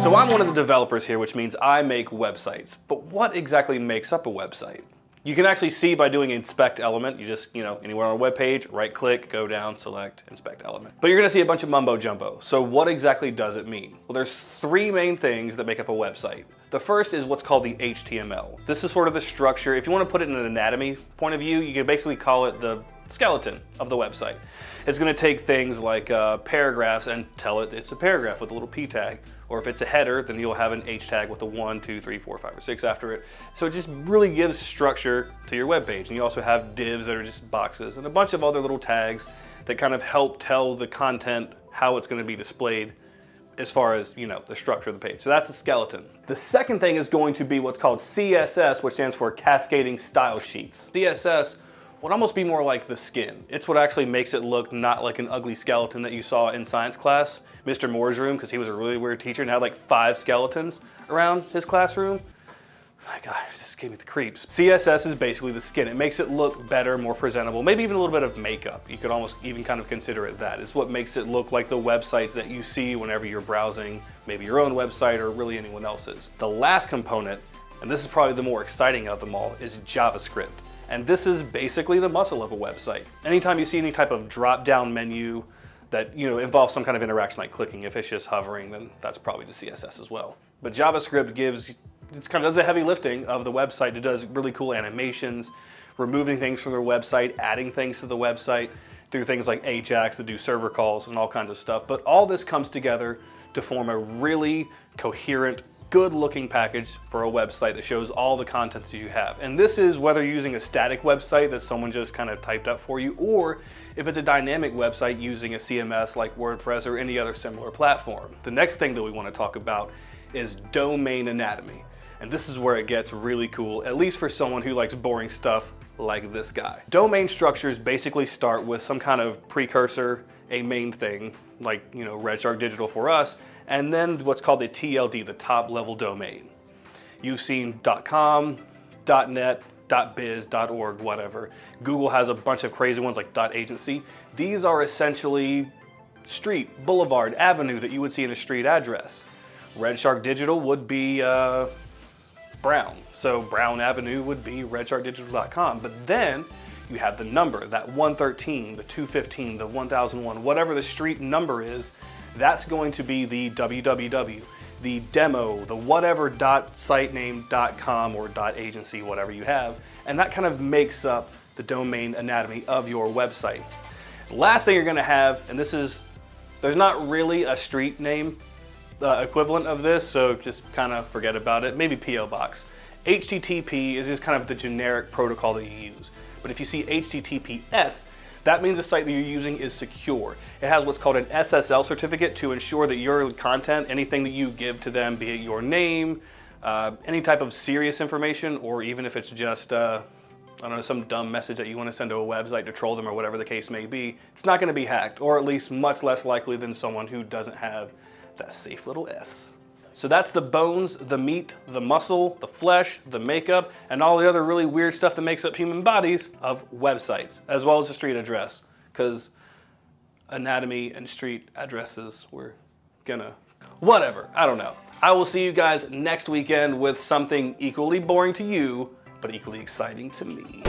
So I'm one of the developers here, which means I make websites. But what exactly makes up a website? You can actually see by doing inspect element. You just, anywhere on a web page, right click, go down, select, inspect element. But you're gonna see a bunch of mumbo jumbo. So what exactly does it mean? Well, there's three main things that make up a website. The first is what's called the HTML. This is sort of the structure. If you want to put it in an anatomy point of view, you can basically call it the skeleton of the website. It's going to take things like paragraphs and tell it it's a paragraph with a little P tag. Or if it's a header, then you'll have an H tag with a 1, 2, 3, 4, 5, or 6 after it. So it just really gives structure to your web page. And you also have divs that are just boxes and a bunch of other little tags that kind of help tell the content how it's going to be displayed as far as, the structure of the page. So that's the skeleton. The second thing is going to be what's called CSS, which stands for Cascading Style Sheets. CSS would almost be more like the skin. It's what actually makes it look not like an ugly skeleton that you saw in science class, Mr. Moore's room, because he was a really weird teacher and had like 5 skeletons around his classroom. My God, it just gave me the creeps. CSS is basically the skin. It makes it look better, more presentable, maybe even a little bit of makeup. You could almost even kind of consider it that. It's what makes it look like the websites that you see whenever you're browsing, maybe your own website or really anyone else's. The last component, and this is probably the more exciting of them all, is JavaScript. And this is basically the muscle of a website. Anytime you see any type of drop-down menu that involves some kind of interaction like clicking, if it's just hovering, then that's probably the CSS as well. But JavaScript it kind of does the heavy lifting of the website. It does really cool animations, removing things from their website, adding things to the website through things like Ajax that do server calls and all kinds of stuff. But all this comes together to form a really coherent, good-looking package for a website that shows all the content that you have. And this is whether you're using a static website that someone just kind of typed up for you, or if it's a dynamic website using a CMS like WordPress or any other similar platform. The next thing that we want to talk about is domain anatomy. And this is where it gets really cool, at least for someone who likes boring stuff like this guy. Domain structures basically start with some kind of precursor, a main thing, like Red Shark Digital for us, and then what's called the TLD, the top level domain. You've seen .com, .net, .biz, .org, whatever. Google has a bunch of crazy ones like .agency. These are essentially street, boulevard, avenue that you would see in a street address. Red Shark Digital would be Brown. So Brown Avenue would be redsharkdigital.com. But then you have the number, that 113, the 215, the 1001, whatever the street number is, that's going to be the www, the demo, the whatever .sitename.com or .agency, whatever you have. And that kind of makes up the domain anatomy of your website. Last thing you're gonna have, and there's not really a street name equivalent of this, so just kind of forget about it. Maybe PO Box. HTTP is just kind of the generic protocol that you use. But if you see HTTPS, that means the site that you're using is secure. It has what's called an SSL certificate to ensure that your content, anything that you give to them, be it your name, any type of serious information, or even if it's just some dumb message that you want to send to a website to troll them or whatever the case may be, it's not going to be hacked, or at least much less likely than someone who doesn't have that safe little S. So that's the bones, the meat, the muscle, the flesh, the makeup, and all the other really weird stuff that makes up human bodies of websites, as well as the street address, because anatomy and street addresses, we're gonna, whatever, I don't know. I will see you guys next weekend with something equally boring to you, but equally exciting to me.